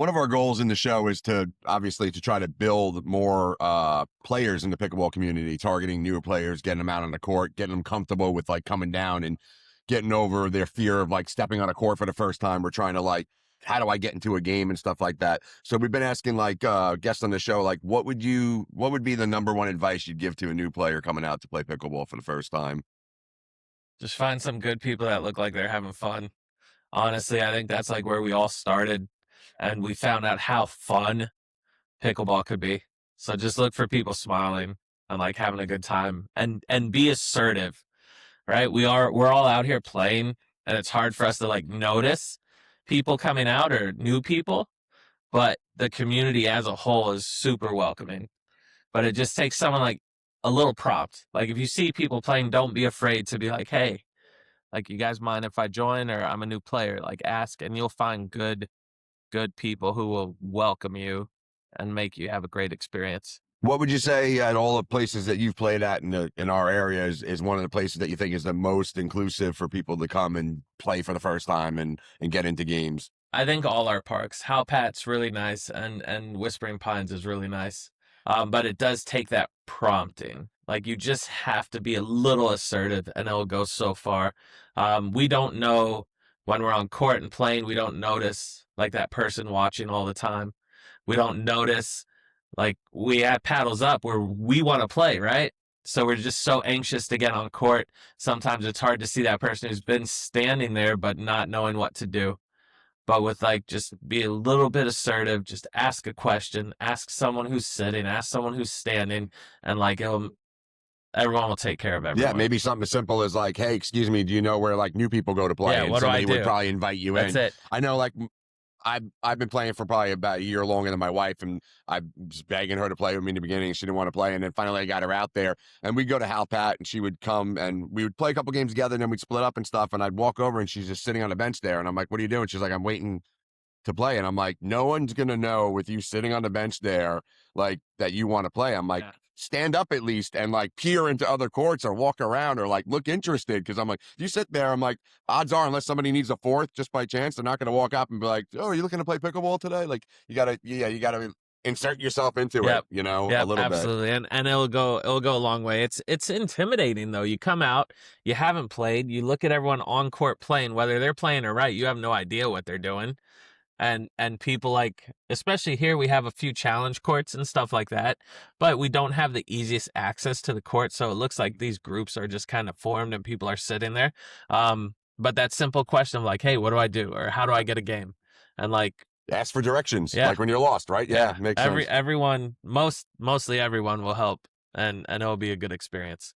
One of our goals in the show is to obviously to try to build more players in the pickleball community, targeting newer players, getting them out on the court, getting them comfortable with like coming down and getting over their fear of like stepping on a court for the first time. We're trying to like, how do I get into a game and stuff like that. So we've been asking like guests on the show, like what would be the number one advice you'd give to a new player coming out to play pickleball for the first time? Just find some good people that look like they're having fun. Honestly, I think that's like where we all started, and we found out how fun pickleball could be. So just look for people smiling and like having a good time, and be assertive, right? We're all out here playing, and it's hard for us to like notice people coming out or new people, but the community as a whole is super welcoming. But it just takes someone like a little prompt. Like if you see people playing, don't be afraid to be like, hey, like, you guys mind if I join, or I'm a new player? Like, ask, and you'll find good people who will welcome you and make you have a great experience. What would you say at all the places that you've played at in our area is one of the places that you think is the most inclusive for people to come and play for the first time and get into games? I think all our parks, Howpat's really nice, and Whispering Pines is really nice. But it does take that prompting. Like you just have to be a little assertive, and it'll go so far. We don't know when we're on court and playing. We don't notice like that person watching all the time. We don't notice like we have paddles up where we want to play, right? So we're just so anxious to get on court. Sometimes it's hard to see that person who's been standing there but not knowing what to do. But with like just be a little bit assertive, just ask a question, ask someone who's sitting, ask someone who's standing, and like everyone will take care of Yeah, everyone. maybe something as simple as like, hey, excuse me, do you know where like new people go to play? Yeah, And what do I somebody would do? probably invite you That's in. it. I know like I've been playing for probably about a year longer than my wife, and I was begging her to play with me in the beginning. She didn't want to play, and then finally I got her out there, and we'd go to Halpat, and she would come, and we would play a couple games together, and then we'd split up and stuff, and I'd walk over, and she's just sitting on the bench there, and I'm like, what are you doing? She's like, I'm waiting to play. And I'm like, no one's going to know with you sitting on the bench there, like that you want to play. I'm like, Yeah. stand up at least and like peer into other courts or walk around or like look interested. Cause I'm like, if you sit there, I'm like, odds are, unless somebody needs a fourth just by chance, they're not going to walk up and be like, oh, are you looking to play pickleball today? Like you gotta insert yourself into it, Yep. a Yep, little bit. absolutely. And it'll go a long way. It's intimidating though. You come out, you haven't played, you look at everyone on court playing, whether they're playing or right, you have no idea what they're doing. And people like, especially here, we have a few challenge courts and stuff like that, but we don't have the easiest access to the court, so it looks like these groups are just kind of formed and people are sitting there. But that simple question of like, hey, what do I do, or how do I get a game, and like, Ask for directions, yeah, like when you're lost, right? Yeah, yeah, makes sense. everyone, mostly everyone will help, and it'll be a good experience.